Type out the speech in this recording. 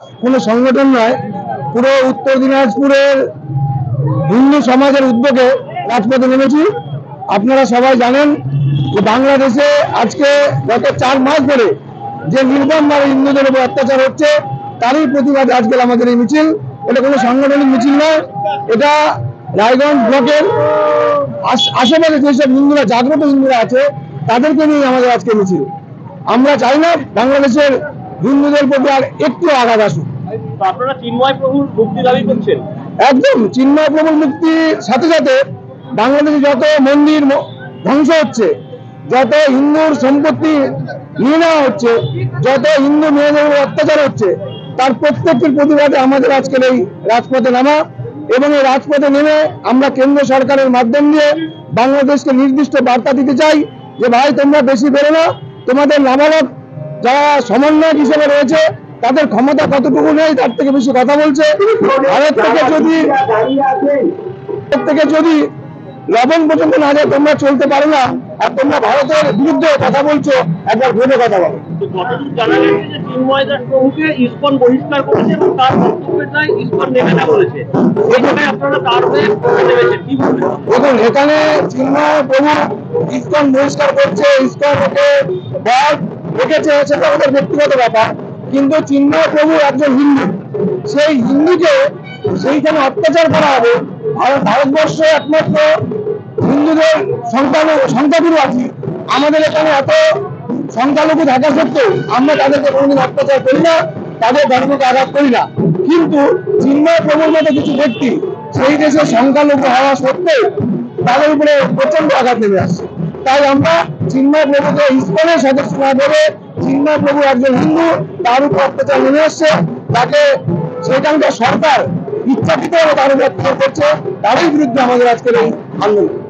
কোনো সংগঠন নয়, পুরো উত্তর দিনাজপুরের হিন্দু সমাজের উদ্যোগে রাজপথে নেমেছি। আপনারা সবাই জানেন যে বাংলাদেশে আজকে গত 4 মাস ধরে যে নির্মমভাবে হিন্দুদের উপর অত্যাচার হচ্ছে তারই প্রতিবাদে আজকে আমাদের এই মিছিল। এটা কোনো সাংগঠনিক মিছিল নয়, এটা রায়গঞ্জ ব্লকের আশেপাশে যেসব হিন্দুরা, জাগ্রত হিন্দুরা আছে তাদেরকে নিয়ে আমাদের আজকে মিছিল। আমরা চাই না বাংলাদেশের হিন্দুদের প্রতি আর একটু আঘাত আসুক। আপনারা চিন্ময় প্রভুর মুক্তি দাবি করছেন? একদম, চিন্ময় প্রভুর মুক্তির সাথে সাথে বাংলাদেশে যত মন্দির ধ্বংস হচ্ছে, যত হিন্দুর সম্পত্তি নিয়ে নেওয়া হচ্ছে, যত হিন্দু মেয়েদের অত্যাচার হচ্ছে, তার প্রত্যেকটির প্রতিবাদে আমাদের আজকের এই রাজপথে নামা। এবং এই রাজপথে নেমে আমরা কেন্দ্র সরকারের মাধ্যম দিয়ে বাংলাদেশকে নির্দিষ্ট বার্তা দিতে চাই যে ভাই, তোমরা বেশি বেরো না, তোমাদের নাবালক যারা সমন্বয়ক হিসেবে রয়েছে তাদের ক্ষমতা কতটুকু নেই, তার থেকে বেশি কথা বলছে। ভারত থেকে যদি লবণ পর্যন্ত না যায় তোমরা চলতে পারো না, আর তোমরা ভারতের বিরুদ্ধে কথা বলছো, একবার ভেবে কথা বলো। যতদূর জানা গেছে যে চিন্ময় দাস প্রভুকে ইসকন বহিষ্কার করেছে এবং তার বক্তব্যের দায় ইসকন নেবে না বলেছে। এখানে আপনারা তার হয়ে নেমেছেন, কি বলবেন? দেখুন, এখানে চিন্ময় প্রভু ইসকন বহিষ্কার করছে, ইসকনকে ভয় রেখেছে, সেটা আমাদের ব্যক্তিগত ব্যাপার। কিন্তু চিন্ময় প্রভু একজন হিন্দু, সেই হিন্দুকে সেইখানে অত্যাচার করা হবে। ভারতবর্ষে একমাত্র হিন্দুদের সংখ্যাগুরু আছি, আমাদের এখানে এত সংখ্যালঘু থাকা সত্ত্বেও আমরা তাদেরকে কোনোদিন অত্যাচার করি না, তাদের ধর্মকে আঘাত করি না। কিন্তু চিন্ময় প্রভুর মতো কিছু ব্যক্তি সেই দেশে সংখ্যালঘু হওয়া সত্ত্বেও তাদের উপরে প্রচন্ড আঘাত নেমে আসছে। তাই আমরা চিন্ময় প্রভুকে ইসকনের সদস্য না ভেবে, চিন্ময় প্রভু একজন হিন্দু, তার উপর অত্যাচার নেমে আসছে, তাকে সেখানকার সরকার ইচ্ছাকৃতভাবে তার উপর অত্যাচার করছে, তারই বিরুদ্ধে আমাদের আজকের এই আন্দোলন।